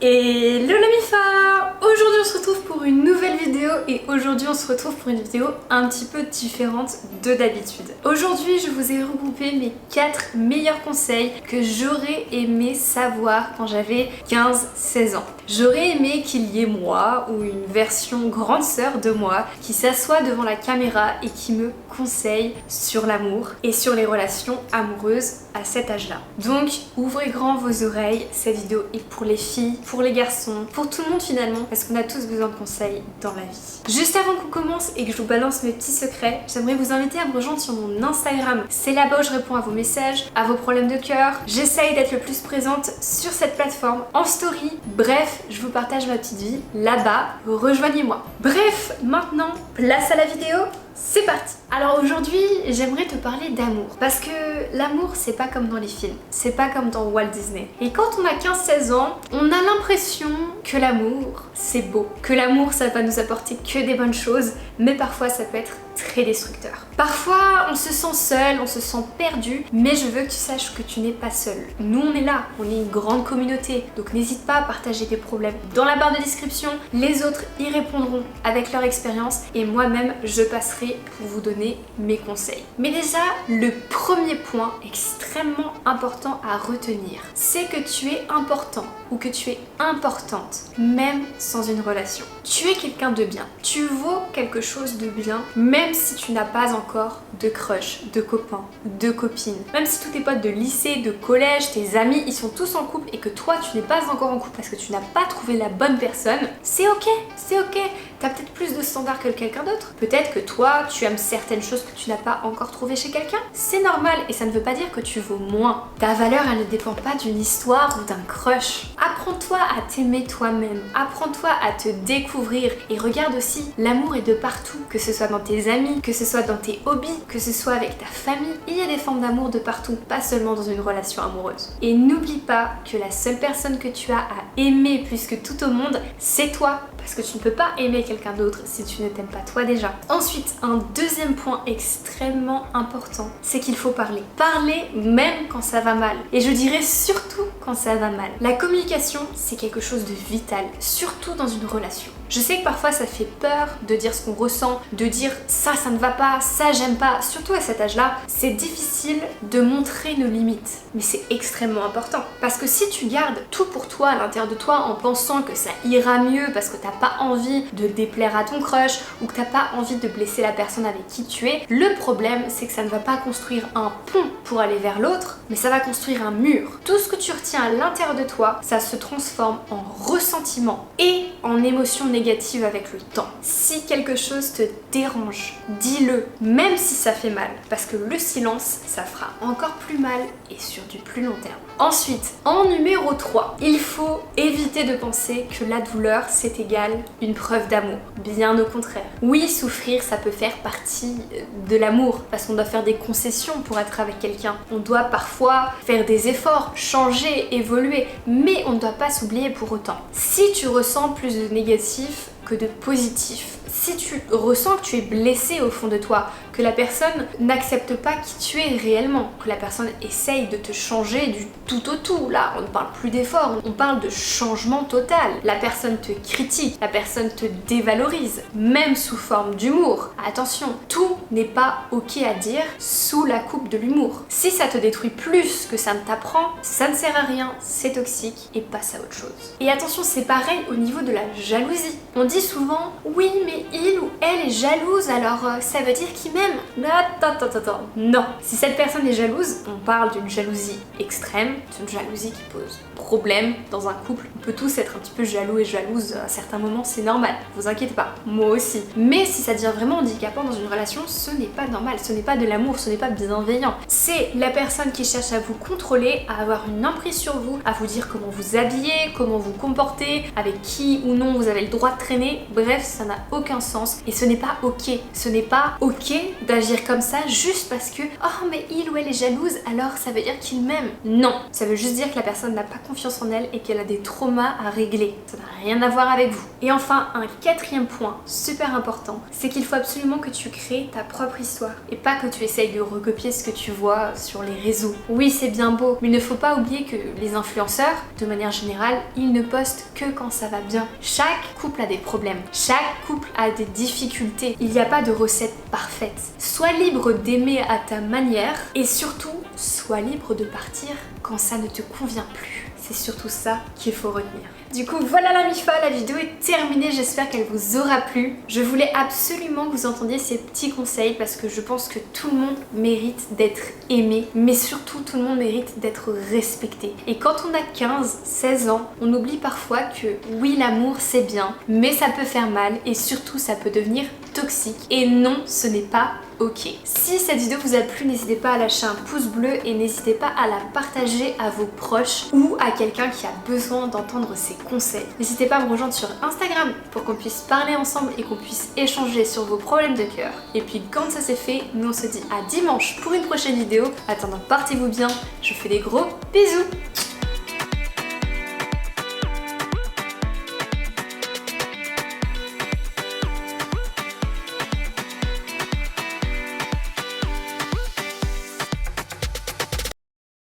Hello la MIFA! Aujourd'hui on se retrouve pour une nouvelle vidéo et aujourd'hui on se retrouve pour une vidéo un petit peu différente de d'habitude. Aujourd'hui je vous ai regroupé mes 4 meilleurs conseils que j'aurais aimé savoir quand j'avais 15-16 ans. J'aurais aimé qu'il y ait moi ou une version grande sœur de moi qui s'assoit devant la caméra et qui me conseille sur l'amour et sur les relations amoureuses à cet âge-là. Donc ouvrez grand vos oreilles, cette vidéo est pour les filles, pour les garçons, pour tout le monde finalement, parce qu'on a tous besoin de conseils dans la vie. Juste avant qu'on commence et que je vous balance mes petits secrets, j'aimerais vous inviter à me rejoindre sur mon Instagram. C'est là-bas où je réponds à vos messages, à vos problèmes de cœur. J'essaye d'être le plus présente sur cette plateforme, en story. Bref, je vous partage ma petite vie là-bas, rejoignez-moi. Bref, maintenant, place à la vidéo. C'est parti! Alors aujourd'hui, j'aimerais te parler d'amour. Parce que l'amour, c'est pas comme dans les films. C'est pas comme dans Walt Disney. Et quand on a 15-16 ans, on a l'impression que l'amour, c'est beau. Que l'amour, ça va nous apporter que des bonnes choses. Mais parfois, ça peut être très destructeur. Parfois, on se sent seul, on se sent perdu. Mais je veux que tu saches que tu n'es pas seul. Nous, on est là. On est une grande communauté. Donc n'hésite pas à partager tes problèmes. Dans la barre de description, les autres y répondront avec leur expérience. Et moi-même, je passerai pour vous donner mes conseils. Mais déjà, le premier point extrêmement important à retenir, c'est que tu es important ou que tu es importante, même sans une relation. Tu es quelqu'un de bien. Tu vaux quelque chose de bien, même si tu n'as pas encore de crush, de copain, de copine. Même si tous tes potes de lycée, de collège, tes amis, ils sont tous en couple et que toi, tu n'es pas encore en couple parce que tu n'as pas trouvé la bonne personne, c'est ok, c'est ok. T'as peut-être plus de standards que quelqu'un d'autre. Peut-être que toi, tu aimes certaines choses que tu n'as pas encore trouvées chez quelqu'un. C'est normal et ça ne veut pas dire que tu vaux moins. Ta valeur, elle ne dépend pas d'une histoire ou d'un crush. Apprends-toi à t'aimer toi-même. Apprends-toi à te découvrir. Et regarde aussi, l'amour est de partout. Que ce soit dans tes amis, que ce soit dans tes hobbies, que ce soit avec ta famille. Il y a des formes d'amour de partout, pas seulement dans une relation amoureuse. Et n'oublie pas que la seule personne que tu as à aimer plus que tout au monde, c'est toi. Parce que tu ne peux pas aimer quelqu'un d'autre si tu ne t'aimes pas toi déjà. Ensuite, un deuxième point extrêmement important, c'est qu'il faut parler. Parler même quand ça va mal. Et je dirais surtout quand ça va mal. La communication, c'est quelque chose de vital, surtout dans une relation. Je sais que parfois ça fait peur de dire ce qu'on ressent, de dire ça ne va pas, ça j'aime pas. Surtout à cet âge-là, c'est difficile de montrer nos limites. Mais c'est extrêmement important. Parce que si tu gardes tout pour toi à l'intérieur de toi en pensant que ça ira mieux parce que t'as pas envie de déplaire à ton crush ou que t'as pas envie de blesser la personne avec qui tu es, le problème c'est que ça ne va pas construire un pont pour aller vers l'autre, mais ça va construire un mur. Tout ce que tu retiens à l'intérieur de toi, ça se transforme en ressentiment et en émotion négative avec le temps. Si quelque chose te dérange, dis-le, même si ça fait mal, parce que le silence, ça fera encore plus mal et sur du plus long terme. Ensuite, en numéro 3, il faut éviter de penser que la douleur c'est égal une preuve d'amour. Bien au contraire. Oui, souffrir ça peut faire partie de l'amour parce qu'on doit faire des concessions pour être avec quelqu'un. On doit parfois faire des efforts, changer, évoluer, mais on ne doit pas s'oublier pour autant. Si tu ressens plus de négatif que de positif, si tu ressens que tu es blessé au fond de toi, que la personne n'accepte pas qui tu es réellement, que la personne essaye de te changer du tout au tout, là on ne parle plus d'effort, on parle de changement total. La personne te critique, la personne te dévalorise, même sous forme d'humour. Attention, tout n'est pas ok à dire sous la coupe de l'humour. Si ça te détruit plus que ça ne t'apprend, ça ne sert à rien, c'est toxique et passe à autre chose. Et attention, c'est pareil au niveau de la jalousie. On dit souvent, oui mais il ou elle est jalouse, alors ça veut dire qu'il m'aime. Attends. Non. Si cette personne est jalouse, on parle d'une jalousie extrême, d'une jalousie qui pose problème dans un couple. On peut tous être un petit peu jaloux et jalouses à certains moments, c'est normal. Vous inquiétez pas, moi aussi. Mais si ça devient vraiment handicapant dans une relation, ce n'est pas normal, ce n'est pas de l'amour, ce n'est pas bienveillant. C'est la personne qui cherche à vous contrôler, à avoir une emprise sur vous, à vous dire comment vous habiller, comment vous comporter, avec qui ou non vous avez le droit de traîner. mais bref, ça n'a aucun sens et ce n'est pas ok. Ce n'est pas ok d'agir comme ça juste parce que oh mais il ou elle est jalouse alors ça veut dire qu'il m'aime. Non, ça veut juste dire que la personne n'a pas confiance en elle et qu'elle a des traumas à régler. Ça n'a rien à voir avec vous. Et enfin, un quatrième point super important, c'est qu'il faut absolument que tu crées ta propre histoire et pas que tu essayes de recopier ce que tu vois sur les réseaux. Oui, c'est bien beau, mais il ne faut pas oublier que les influenceurs, de manière générale, ils ne postent que quand ça va bien. Chaque couple a des problèmes, chaque couple a des difficultés. Il n'y a pas de recette parfaite. Sois libre d'aimer à ta manière et surtout, sois libre de partir quand ça ne te convient plus. C'est surtout ça qu'il faut retenir. Du coup, voilà la MIFA, la vidéo est terminée, j'espère qu'elle vous aura plu. Je voulais absolument que vous entendiez ces petits conseils parce que je pense que tout le monde mérite d'être aimé, mais surtout tout le monde mérite d'être respecté. Et quand on a 15, 16 ans, on oublie parfois que oui, l'amour c'est bien, mais ça peut faire mal et surtout ça peut devenir toxique. Et non, ce n'est pas ok. Si cette vidéo vous a plu, n'hésitez pas à lâcher un pouce bleu et n'hésitez pas à la partager à vos proches ou à quelqu'un qui a besoin d'entendre ces conseils. N'hésitez pas à me rejoindre sur Instagram pour qu'on puisse parler ensemble et qu'on puisse échanger sur vos problèmes de cœur. Et puis quand ça c'est fait, nous on se dit à dimanche pour une prochaine vidéo. Attendant, portez-vous bien, je vous fais des gros bisous.